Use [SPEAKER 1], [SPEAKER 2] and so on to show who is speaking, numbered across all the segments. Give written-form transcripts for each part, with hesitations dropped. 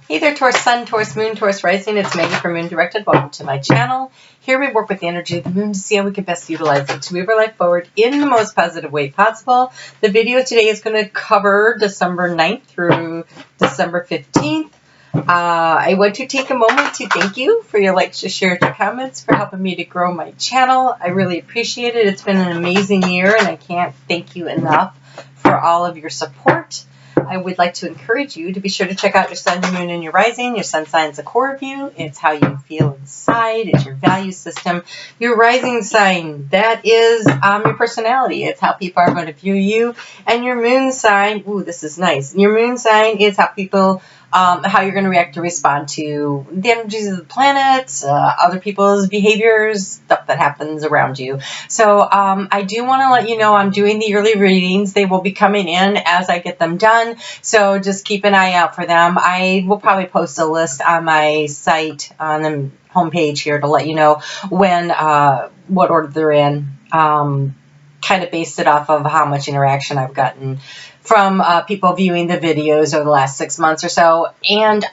[SPEAKER 1] Hey there, Taurus Sun, Taurus Moon, Taurus Rising. It's Maggie from Moon Directed. Welcome to my channel. Here we work with the energy of the moon to see how we can best utilize it to move our life forward in the most positive way possible. The video today is going to cover December 9th through December 15th. I want to take a moment to thank you for your likes, your shares, your comments, for helping me to grow my channel. I really appreciate it. It's been an amazing year, and I can't thank you enough for all of your support. I would like to encourage you to be sure to check out your sun, your moon, and your rising. Your sun sign is a core of you. It's how you feel inside. It's your value system. Your rising sign, that is your personality. It's how people are going to view you. And your moon sign, ooh, this is nice. Your moon sign is how people, how you're going to react to respond to the energies of the planets, other people's behaviors, stuff that happens around you. So I do want to let you know I'm doing the early readings. They will be coming in as I get them done. So just keep an eye out for them. I will probably post a list on my site on the homepage here to let you know when, what order they're in. Kind of based it off of how much interaction I've gotten from people viewing the videos over the last 6 months or so. And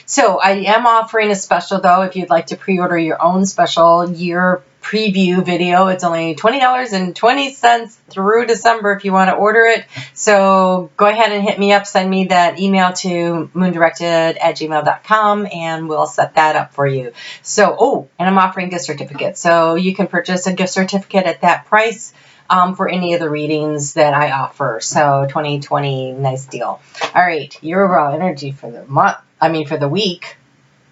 [SPEAKER 1] so I am offering a special, though, if you'd like to pre-order your own special year preview video. It's only $20.20 through December if you want to order it. So go ahead and hit me up. Send me that email to moondirected@gmail.com and we'll set that up for you. So, oh, and I'm offering gift certificates. So you can purchase a gift certificate at that price for any of the readings that I offer. So 2020, nice deal. All right, your overall energy for the month, for the week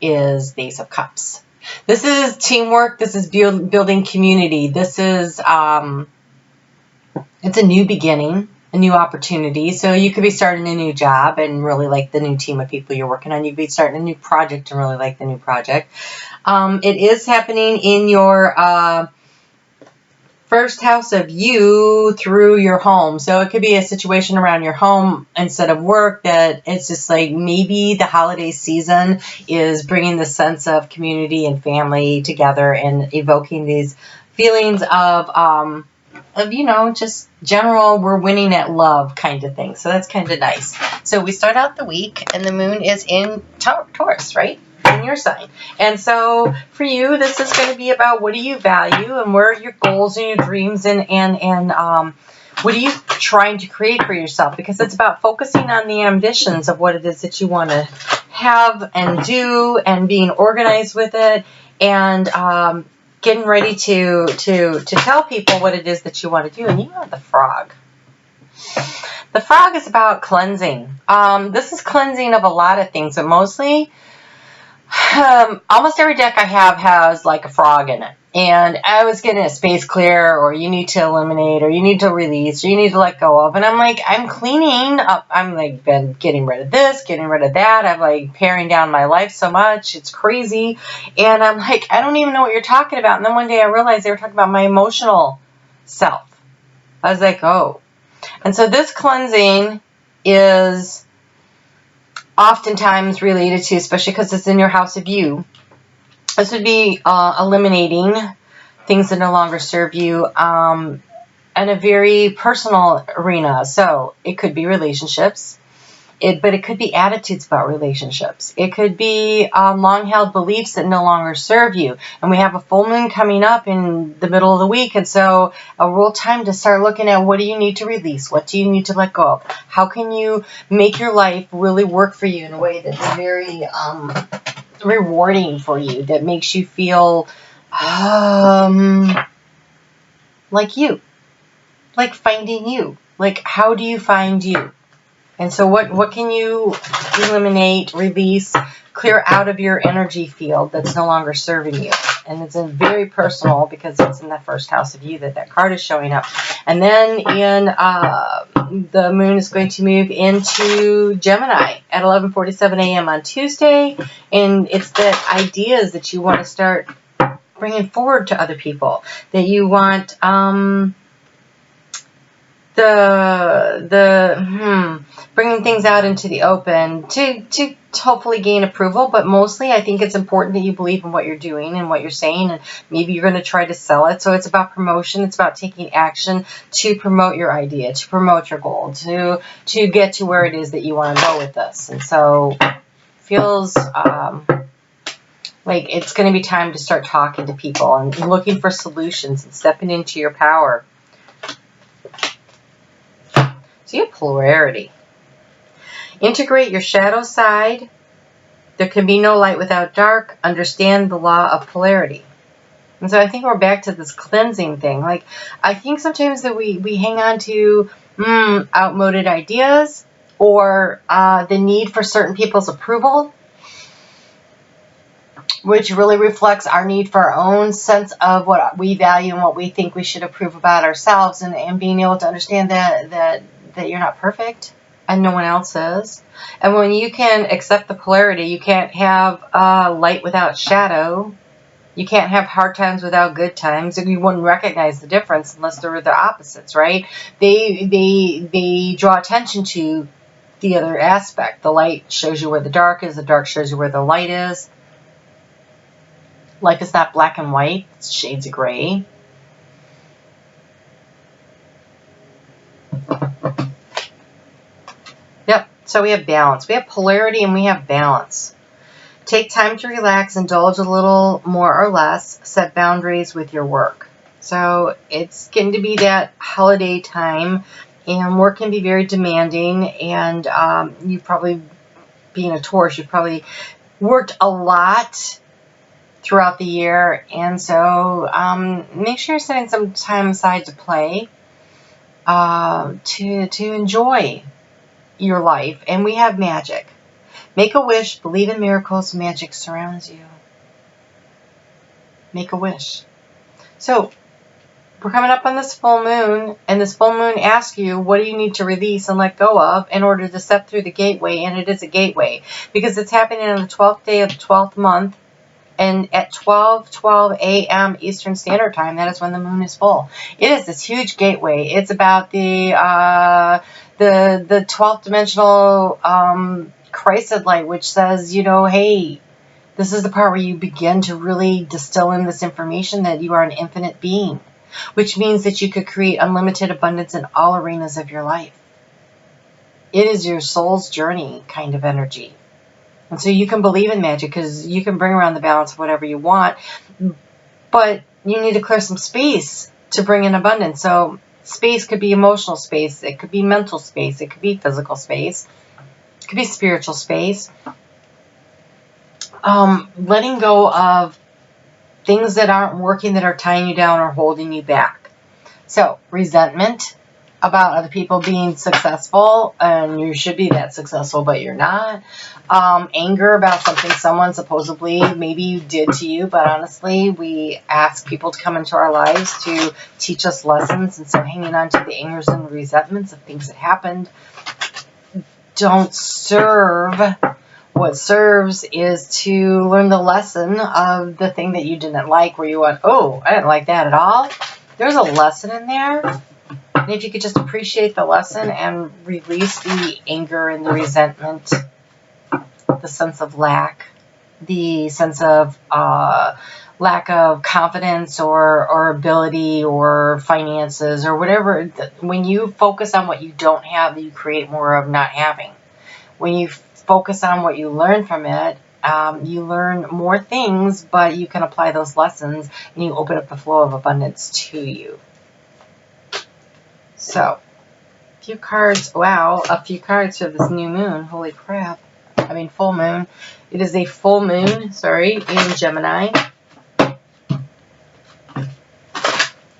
[SPEAKER 1] is the Ace of Cups. This is teamwork. This is building community. This is, it's a new beginning, a new opportunity. So you could be starting a new job and really like the new team of people you're working on. You could be starting a new project and really like the new project. It is happening in your first house of you through your home. So it could be a situation around your home instead of work that it's just like maybe the holiday season is bringing the sense of community and family together and evoking these feelings of just general, we're winning at love kind of thing. So that's kind of nice. So we start out the week and the moon is in Taurus, right? In your sign. And so for you, this is going to be about what do you value and where are your goals and your dreams and what are you trying to create for yourself? Because it's about focusing on the ambitions of what it is that you want to have and do and being organized with it and getting ready to tell people what it is that you want to do. And you have the frog. The frog is about cleansing. This is cleansing of a lot of things, but mostly almost every deck I have has like a frog in it. And I was getting a space clear, or you need to eliminate, or you need to release, or you need to let go of. And I'm like, I'm cleaning up. I'm like, been getting rid of this, getting rid of that. I'm like paring down my life so much. It's crazy. And I'm like, I don't even know what you're talking about. And then one day I realized they were talking about my emotional self. I was like, oh. And so this cleansing is oftentimes related to, especially because it's in your house of you, this would be eliminating things that no longer serve you in a very personal arena. So it could be relationships, but it could be attitudes about relationships. It could be long-held beliefs that no longer serve you. And we have a full moon coming up in the middle of the week. And so a real time to start looking at what do you need to release? What do you need to let go of? How can you make your life really work for you in a way that's very rewarding for you, that makes you feel like you, like finding you. Like, how do you find you? And so what can you eliminate, release, clear out of your energy field that's no longer serving you? And it's very personal because it's in the first house of you that card is showing up. And then in the moon is going to move into Gemini at 11:47 a.m. on Tuesday. And it's the ideas that you want to start bringing forward to other people, that you want bringing things out into the open to hopefully gain approval. But mostly I think it's important that you believe in what you're doing and what you're saying, and maybe you're going to try to sell it. So it's about promotion. It's about taking action to promote your idea, to promote your goal, to get to where it is that you want to go with this. And so feels like it's going to be time to start talking to people and looking for solutions and stepping into your power. So you have polarity. Integrate your shadow side. There can be no light without dark. Understand the law of polarity. And so I think we're back to this cleansing thing. Like, I think sometimes that we hang on to outmoded ideas or the need for certain people's approval, which really reflects our need for our own sense of what we value and what we think we should approve about ourselves, and being able to understand that you're not perfect and no one else is. And when you can accept the polarity, you can't have light without shadow. You can't have hard times without good times. And you wouldn't recognize the difference unless they were the opposites, right? They draw attention to the other aspect. The light shows you where the dark is. The dark shows you where the light is. Life is not black and white. It's shades of gray. Yep. So we have balance. We have polarity and we have balance. Take time to relax, indulge a little more or less, set boundaries with your work. So it's going to be that holiday time, and work can be very demanding, and you probably, being a Taurus, you've probably worked a lot throughout the year, and so make sure you're setting some time aside to play, to enjoy your life. And we have magic. Make a wish, believe in miracles, magic surrounds you. Make a wish. So, we're coming up on this full moon, and this full moon asks you, what do you need to release and let go of in order to step through the gateway? And it is a gateway, because it's happening on the 12th day of the 12th month, and at 12:12 a.m. Eastern Standard Time, that is when the moon is full. It is this huge gateway. It's about the 12th dimensional Christ light, which says, you know, hey, this is the part where you begin to really distill in this information that you are an infinite being, which means that you could create unlimited abundance in all arenas of your life. It is your soul's journey kind of energy. And so you can believe in magic because you can bring around the balance of whatever you want, but you need to clear some space to bring in abundance. So space could be emotional space, it could be mental space, it could be physical space, it could be spiritual space. Letting go of things that aren't working, that are tying you down or holding you back. So resentment about other people being successful, and you should be that successful, but you're not. Anger about something someone supposedly maybe did to you, but honestly, we ask people to come into our lives to teach us lessons, and so hanging on to the angers and the resentments of things that happened don't serve. What serves is to learn the lesson of the thing that you didn't like, where you went, oh, I didn't like that at all. There's a lesson in there. And if you could just appreciate the lesson and release the anger and the resentment, the sense of lack, the sense of lack of confidence or ability or finances or whatever. When you focus on what you don't have, you create more of not having. When you focus on what you learn from it, you learn more things, but you can apply those lessons and you open up the flow of abundance to you. So, a few cards. Wow, a few cards for this new moon. Holy crap. I mean, full moon. It is a full moon, in Gemini. And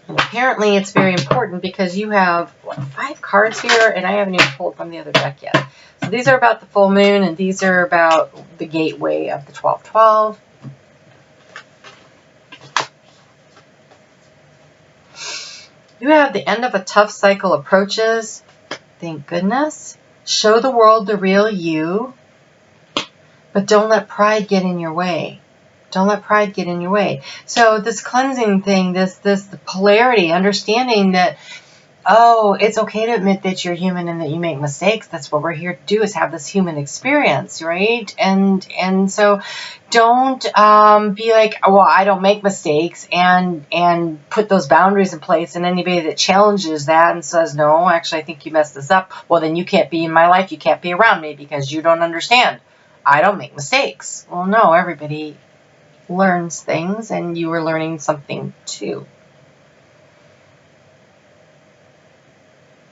[SPEAKER 1] apparently it's very important because you have, 5 cards here, and I haven't even pulled from the other deck yet. So these are about the full moon, and these are about the gateway of the 12/12. You have the end of a tough cycle approaches. Thank goodness. Show the world the real you, but don't let pride get in your way. Don't let pride get in your way. So this cleansing thing, this polarity, understanding that, oh, it's okay to admit that you're human and that you make mistakes. That's what we're here to do, is have this human experience, right? And so don't be like, well, I don't make mistakes, and put those boundaries in place. And anybody that challenges that and says, no, actually, I think you messed this up, well, then you can't be in my life. You can't be around me because you don't understand. I don't make mistakes. Well, no, everybody learns things, and you were learning something too.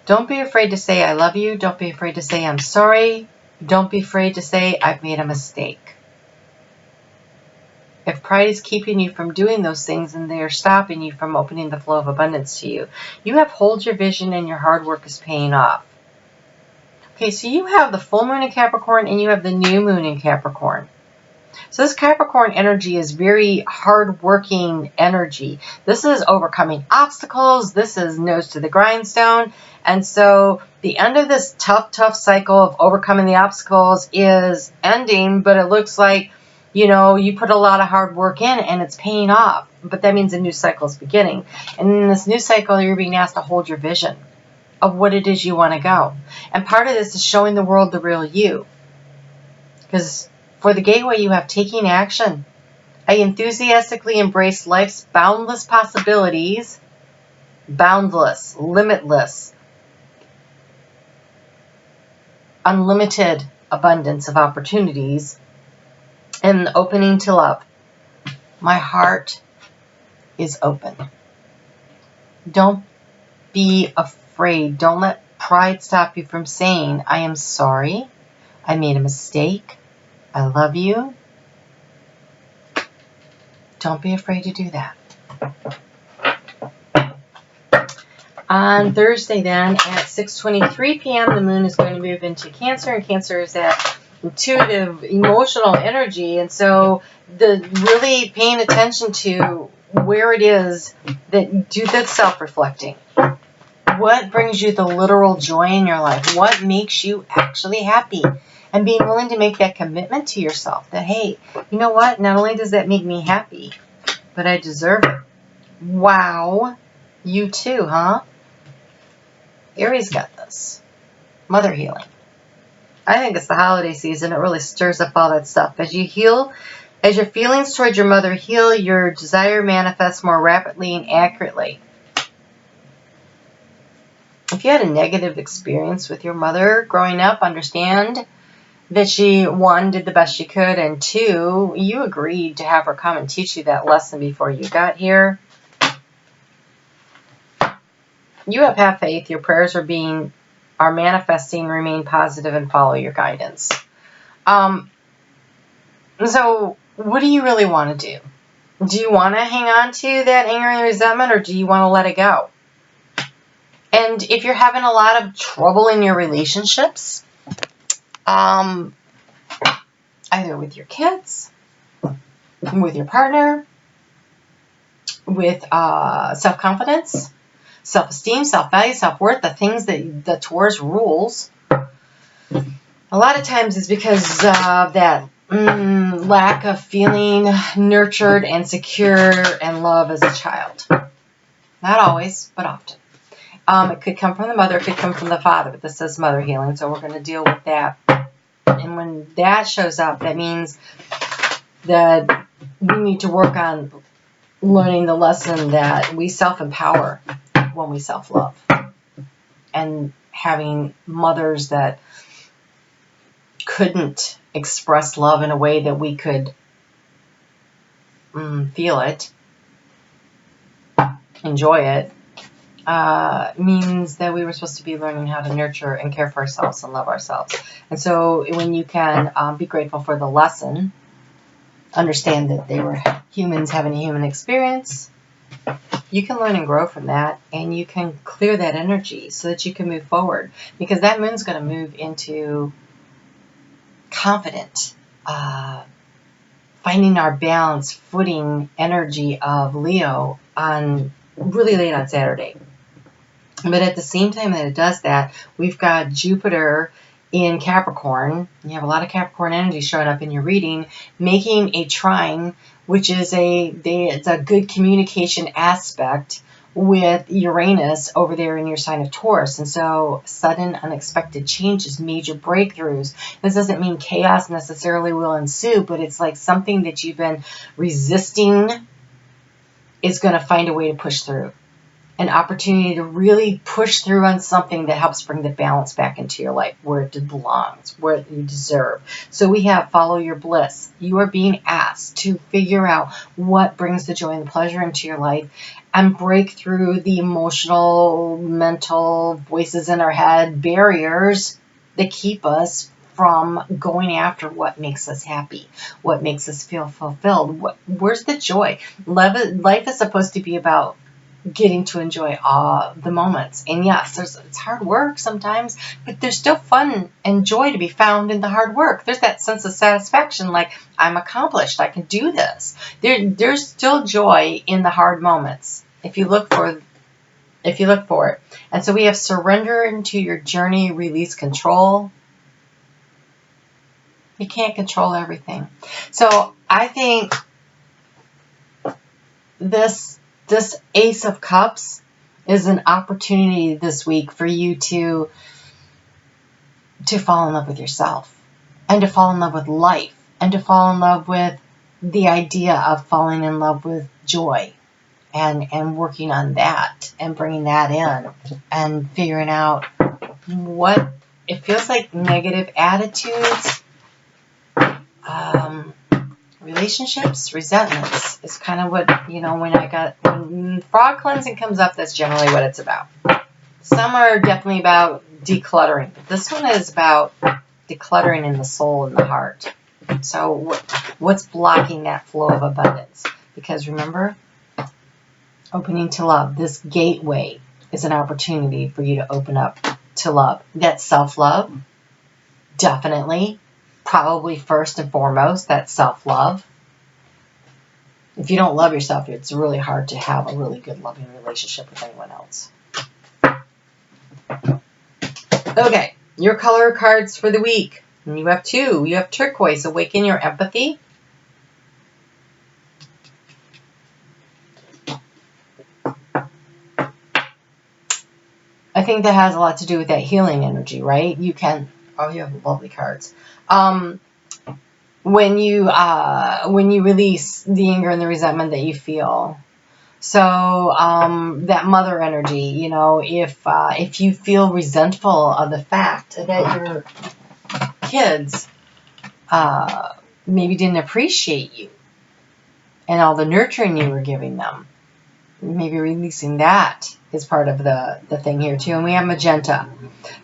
[SPEAKER 1] Don't be afraid to say I love you. Don't be afraid to say I'm sorry. Don't be afraid to say I've made a mistake. If pride is keeping you from doing those things and they are stopping you from opening the flow of abundance to you, you have hold your vision and your hard work is paying off. Okay, so you have the full moon in Capricorn and you have the new moon in Capricorn. So this Capricorn energy is very hard-working energy. This is overcoming obstacles. This is nose to the grindstone. And so the end of this tough cycle of overcoming the obstacles is ending, but it looks like, you know, you put a lot of hard work in and it's paying off. But that means a new cycle is beginning. And in this new cycle, you're being asked to hold your vision of what it is you want to go. And part of this is showing the world the real you. Because for the gateway, you have taking action. I enthusiastically embrace life's boundless possibilities, boundless, limitless, unlimited abundance of opportunities, and opening to love. My heart is open. Don't be afraid. Don't let pride stop you from saying, I am sorry. I made a mistake. I love you. Don't be afraid to do that. On Thursday then at 6:23 p.m. the moon is going to move into Cancer, and Cancer is that intuitive, emotional energy. And so the really paying attention to where it is that's self-reflecting. What brings you the literal joy in your life? What makes you actually happy? And being willing to make that commitment to yourself that, hey, you know what? Not only does that make me happy, but I deserve it. Wow. You too, huh? Aries got this. Mother healing. I think it's the holiday season. It really stirs up all that stuff. As you heal, as your feelings towards your mother heal, your desire manifests more rapidly and accurately. If you had a negative experience with your mother growing up, understand that she, one, did the best she could, and two, you agreed to have her come and teach you that lesson before you got here. You have faith. Your prayers are manifesting. Remain positive and follow your guidance. So what do you really want to do? Do you want to hang on to that anger and resentment, or do you want to let it go? And if you're having a lot of trouble in your relationships, either with your kids, with your partner, with self-confidence, self-esteem, self-value, self-worth, the things that the Taurus rules, a lot of times it's because of that lack of feeling nurtured and secure and love as a child. Not always, but often. It could come from the mother, it could come from the father, but this says mother healing, so we're going to deal with that. And when that shows up, that means that we need to work on learning the lesson that we self-empower when we self-love. And having mothers that couldn't express love in a way that we could feel it, enjoy it, means that we were supposed to be learning how to nurture and care for ourselves and love ourselves. And so when you can be grateful for the lesson, understand that they were humans having a human experience, you can learn and grow from that, and you can clear that energy so that you can move forward. Because that moon's going to move into confident, finding our balance, footing energy of Leo on really late on Saturday. But at the same time that it does that, we've got Jupiter in Capricorn. You have a lot of Capricorn energy showing up in your reading, making a trine, which is it's a good communication aspect with Uranus over there in your sign of Taurus. And so sudden, unexpected changes, major breakthroughs. This doesn't mean chaos necessarily will ensue, but it's like something that you've been resisting is going to find a way to push through. an opportunity to really push through on something that helps bring the balance back into your life where it belongs, where you deserve. So we have follow your bliss. You are being asked to figure out what brings the joy and the pleasure into your life and break through the emotional, mental voices in our head, barriers that keep us from going after what makes us happy, what makes us feel fulfilled. Where's the joy? Life is supposed to be about getting to enjoy all the moments. And yes, it's hard work sometimes, but there's still fun and joy to be found in the hard work. There's that sense of satisfaction, like I'm accomplished, I can do this. There's still joy in the hard moments if you look for it. And so we have surrender into your journey, release control. You can't control everything. So I think this Ace of Cups is an opportunity this week for you to fall in love with yourself and to fall in love with life and to fall in love with the idea of falling in love with joy and working on that and bringing that in and figuring out what it feels like. Negative attitudes, relationships, resentments is kind of what, when frog cleansing comes up, that's generally what it's about. Some are definitely about decluttering, but this one is about decluttering in the soul and the heart. So what's blocking that flow of abundance? Because remember, opening to love, this gateway is an opportunity for you to open up to love. That's self-love, definitely. Probably first and foremost, that's self-love. If you don't love yourself, it's really hard to have a really good loving relationship with anyone else. Okay, your color cards for the week. And you have two. You have turquoise, awaken your empathy. I think that has a lot to do with that healing energy, right? You have lovely cards. When you release the anger and the resentment that you feel. So that mother energy, if you feel resentful of the fact that your kids maybe didn't appreciate you and all the nurturing you were giving them, maybe releasing that is part of the thing here too. And we have magenta.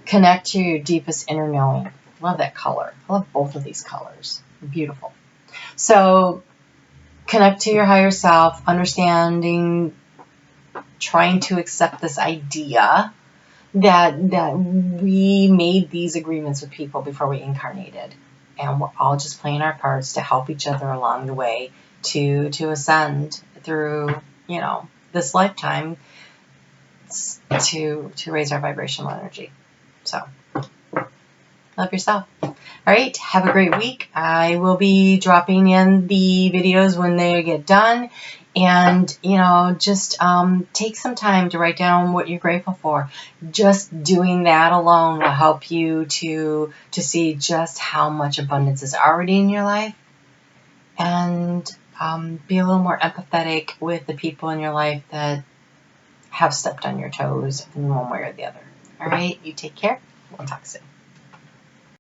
[SPEAKER 1] Connect to your deepest inner knowing. Love that color. I love both of these colors. Beautiful. So connect to your higher self, understanding, trying to accept this idea that we made these agreements with people before we incarnated. And we're all just playing our parts to help each other along the way to ascend through, this lifetime to raise our vibrational energy. So love yourself. All right, have a great week. I will be dropping in the videos when they get done. And, just take some time to write down what you're grateful for. Just doing that alone will help you to see just how much abundance is already in your life. And be a little more empathetic with the people in your life that have stepped on your toes in one way or the other. All right, you take care. We'll talk soon.